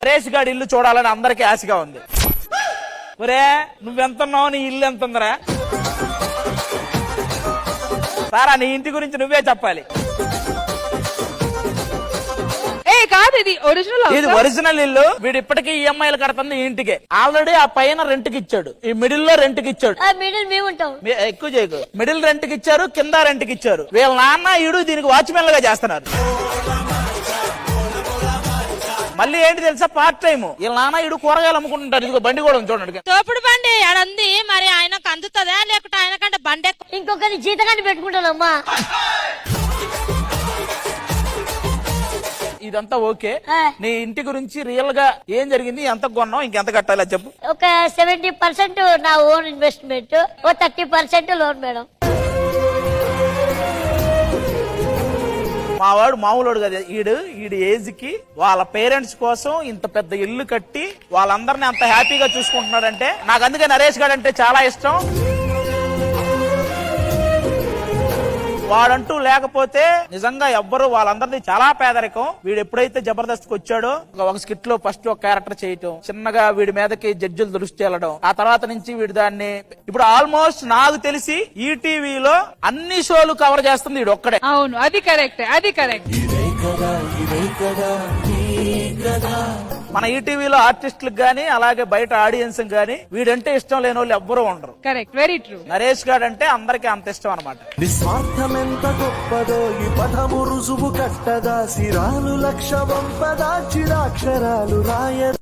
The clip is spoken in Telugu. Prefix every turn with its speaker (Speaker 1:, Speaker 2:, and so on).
Speaker 1: నరేష్ గారి ఇల్లు చూడాలని అందరికీ ఆశగా ఉంది. ఒరే నువ్వెంతున్నావు, నీ ఇల్లు ఎంత ఉందరా? సారా నీ ఇంటి గురించి నువ్వే చెప్పాలి.
Speaker 2: కాదు ఇది ఒరిజినల్,
Speaker 1: ఇది ఒరిజినల్ ఇల్లు. వీడు ఇప్పటికీ ఈఎంఐలు కడుతుంది ఈ ఇంటికి. ఆల్రెడీ ఆ పైన రెంట్ కి ఇచ్చాడు, ఈ మిడిల్ లో రెంట్ కి ఇచ్చాడు. ఎక్కువ చేయకు. మిడిల్ రెంట్ కి ఇచ్చారు, కింద రెంట్ కి ఇచ్చారు. వీళ్ళ నాన్న ఈడు దీనికి వాచ్మెన్ గా చేస్తున్నారు. మళ్ళీ ఏంటి తెలుసా, పార్ట్ టైం. వీళ్ళ నాన్న ఈడు కూరగాయలు అమ్ముకుంటుంటారు. ఇదిగో బండి కూడా చూడండి,
Speaker 3: తోపుడు బండి ఆడంది. మరి ఆయనకు అందుతుందా లేకుంటే ఆయన కంటే బండి ఇంకొకరి జీతగాన్ని పెట్టుకుంటానమ్మా.
Speaker 1: ఇదంతా ఓకే. నీ ఇంటి గురించి రియల్ గా ఏం జరిగింది, ఎంత కొన్నావు, ఇంకెంత కట్టాలి అది చెప్పు.
Speaker 3: ఒక 70% నా ఓన్ ఇన్వెస్ట్మెంట్, ఓ 30% లోన్ మేడం.
Speaker 1: మావాడు మామూలుడు కదా. ఈడు ఏజ్ కి వాళ్ళ పేరెంట్స్ కోసం ఇంత పెద్ద ఇల్లు కట్టి వాళ్ళందరినీ అంత హ్యాపీగా చూసుకుంటున్నాడంటే నాకు అందుకే నరేష్ గారు అంటే చాలా ఇష్టం. వాడంటూ లేకపోతే నిజంగా ఎవ్వరు, వాళ్ళందరినీ చాలా పేదరికం. వీడు ఎప్పుడైతే జబర్దస్త్ కి వచ్చాడో ఒక స్కిట్ లో ఫస్ట్ ఒక క్యారెక్టర్ చేయటం, చిన్నగా వీడి మీదకి జడ్జిలు దృష్టి వెళ్ళడం, ఆ తర్వాత నుంచి వీడు దాన్ని ఇప్పుడు ఆల్మోస్ట్ నాకు తెలిసి ఈటీవీలో అన్ని షోలు కవర్ చేస్తుంది వీడు ఒక్కడే.
Speaker 2: అవును, అది కరెక్ట్, అది కరెక్ట్.
Speaker 1: మన ఈటీవీలో ఆర్టిస్టులకు గానీ అలాగే బయట ఆడియన్స్ గానీ వీడంటే ఇష్టం లేని వాళ్ళు ఎవ్వరూ ఉండరు.
Speaker 2: Correct, very true.
Speaker 1: నరేష్ గారు అంటే అందరికీ అంత ఇష్టం అనమాట.
Speaker 4: నిస్వార్థమెంత గొప్పదో ఈ పదము రుజువు కట్టదా, సిరాలు లక్ష వంపదా, చిరాక్షరాలు రాయదా.